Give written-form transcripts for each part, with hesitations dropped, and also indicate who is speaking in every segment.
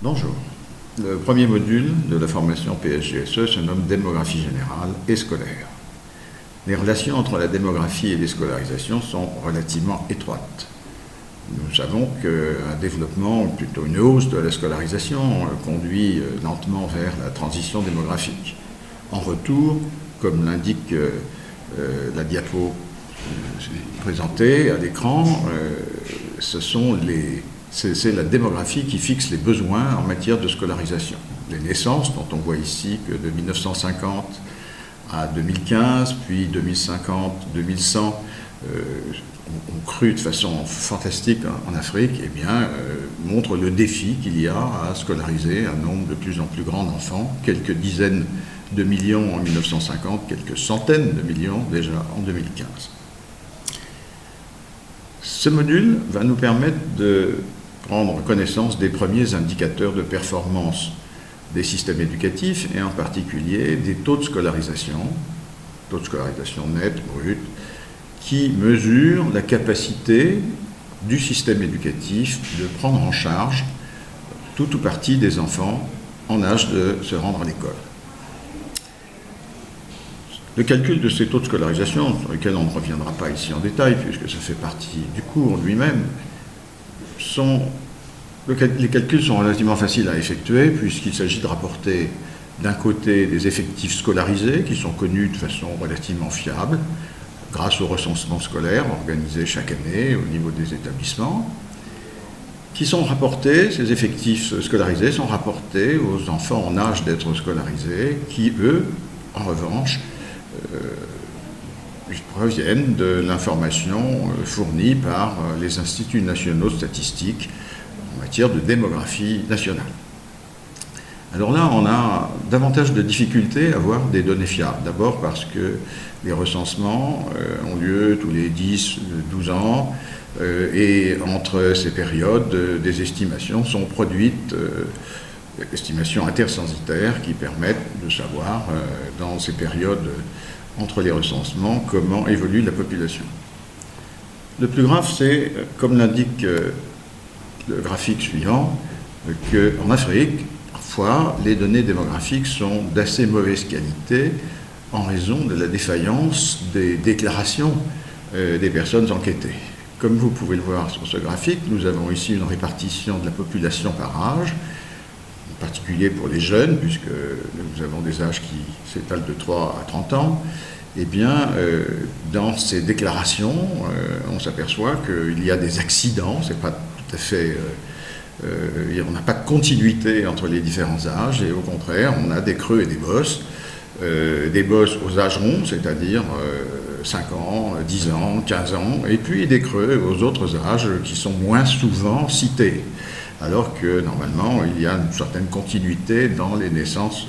Speaker 1: Bonjour. Le premier module de la formation PSGSE se nomme démographie générale et scolaire. Les relations entre la démographie et les scolarisations sont relativement étroites. Nous savons qu'un développement, ou plutôt une hausse de la scolarisation, conduit lentement vers la transition démographique. En retour, comme l'indique la diapo présentée à l'écran, c'est la démographie qui fixe les besoins en matière de scolarisation. Les naissances, dont on voit ici que de 1950 à 2015, puis 2050, 2100, ont cru de façon fantastique en Afrique, eh bien, montrent le défi qu'il y a à scolariser un nombre de plus en plus grand d'enfants, quelques dizaines de millions en 1950, quelques centaines de millions déjà en 2015. Ce module va nous permettre de prendre connaissance des premiers indicateurs de performance des systèmes éducatifs et en particulier des taux de scolarisation net, brut, qui mesurent la capacité du système éducatif de prendre en charge tout ou partie des enfants en âge de se rendre à l'école. Le calcul de ces taux de scolarisation, sur lesquels on ne reviendra pas ici en détail, puisque ça fait partie du cours lui-même, les calculs sont relativement faciles à effectuer, puisqu'il s'agit de rapporter d'un côté des effectifs scolarisés, qui sont connus de façon relativement fiable, grâce au recensement scolaire organisé chaque année au niveau des établissements, qui sont rapportés, ces effectifs scolarisés sont rapportés aux enfants en âge d'être scolarisés, qui, eux, en revanche, proviennent de l'information fournie par les instituts nationaux statistiques en matière de démographie nationale. Alors là, on a davantage de difficultés à avoir des données fiables. D'abord parce que les recensements ont lieu tous les 10, 12 ans, et entre ces périodes, des estimations sont produites, estimations intercensitaires qui permettent de savoir, dans ces périodes entre les recensements, comment évolue la population. Le plus grave, c'est, comme l'indique le graphique suivant, qu'en Afrique, parfois, les données démographiques sont d'assez mauvaise qualité en raison de la défaillance des déclarations des personnes enquêtées. Comme vous pouvez le voir sur ce graphique, nous avons ici une répartition de la population par âge, en particulier pour les jeunes, puisque nous avons des âges qui s'étalent de 3 à 30 ans. Eh bien, dans ces déclarations, on s'aperçoit qu'il y a des accidents, c'est pas tout à fait... on n'a pas de continuité entre les différents âges, et au contraire, on a des creux et des bosses aux âges ronds, c'est-à-dire 5 ans, 10 ans, 15 ans, et puis des creux aux autres âges qui sont moins souvent cités, alors que normalement, il y a une certaine continuité dans les naissances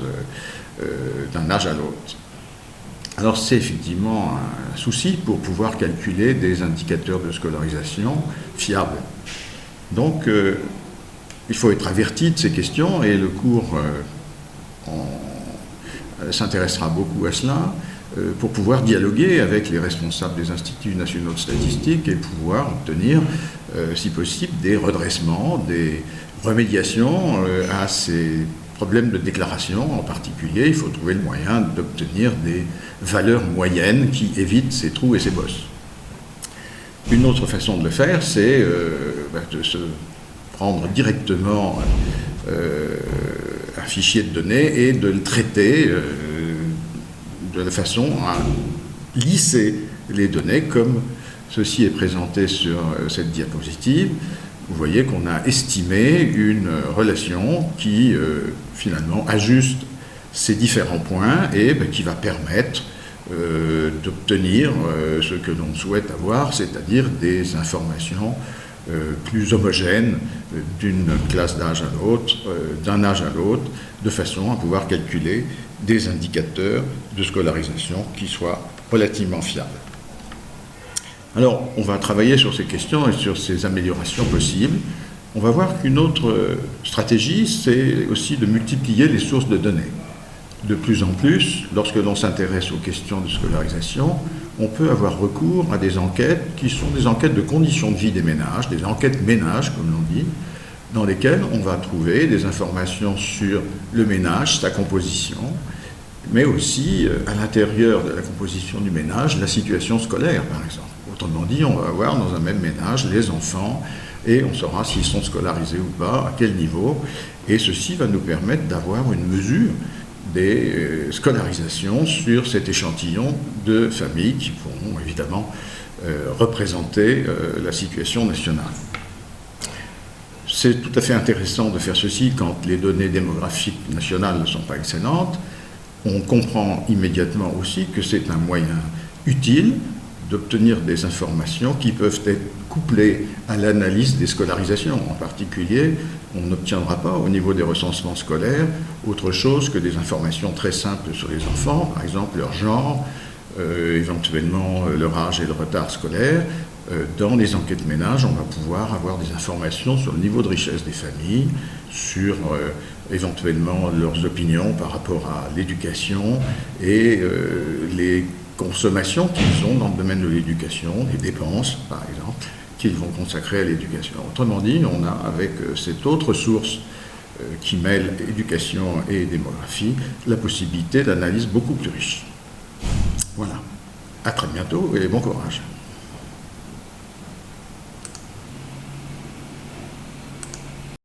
Speaker 1: d'un âge à l'autre. Alors c'est effectivement un souci pour pouvoir calculer des indicateurs de scolarisation fiables. Donc, il faut être averti de ces questions, et le cours s'intéressera beaucoup à cela, pour pouvoir dialoguer avec les responsables des instituts nationaux de statistique et pouvoir obtenir, si possible, des redressements, des remédiations à ces problèmes de déclaration. En particulier, il faut trouver le moyen d'obtenir des valeurs moyennes qui évitent ces trous et ces bosses. Une autre façon de le faire, c'est de se prendre directement un fichier de données et de le traiter de façon à lisser les données, comme ceci est présenté sur cette diapositive. Vous voyez qu'on a estimé une relation qui finalement ajuste ces différents points et qui va permettre d'obtenir ce que l'on souhaite avoir, c'est-à-dire des informations plus homogènes d'une classe d'âge à l'autre, d'un âge à l'autre, de façon à pouvoir calculer des indicateurs de scolarisation qui soient relativement fiables. Alors, on va travailler sur ces questions et sur ces améliorations possibles. On va voir qu'une autre stratégie, c'est aussi de multiplier les sources de données. De plus en plus, lorsque l'on s'intéresse aux questions de scolarisation, on peut avoir recours à des enquêtes qui sont des enquêtes de conditions de vie des ménages, des enquêtes ménages, comme l'on dit, dans lesquels on va trouver des informations sur le ménage, sa composition, mais aussi à l'intérieur de la composition du ménage, la situation scolaire, par exemple. Autrement dit, on va avoir dans un même ménage les enfants et on saura s'ils sont scolarisés ou pas, à quel niveau, et ceci va nous permettre d'avoir une mesure des scolarisations sur cet échantillon de familles qui pourront évidemment représenter la situation nationale. C'est tout à fait intéressant de faire ceci quand les données démographiques nationales ne sont pas excellentes. On comprend immédiatement aussi que c'est un moyen utile d'obtenir des informations qui peuvent être couplées à l'analyse des scolarisations. En particulier, on n'obtiendra pas au niveau des recensements scolaires autre chose que des informations très simples sur les enfants, par exemple leur genre, éventuellement leur âge et le retard scolaire. Dans les enquêtes ménages, on va pouvoir avoir des informations sur le niveau de richesse des familles, sur éventuellement leurs opinions par rapport à l'éducation et les consommations qu'ils ont dans le domaine de l'éducation, les dépenses par exemple, qu'ils vont consacrer à l'éducation. Autrement dit, on a avec cette autre source qui mêle éducation et démographie, la possibilité d'analyse beaucoup plus riche. Voilà. À très bientôt et bon courage.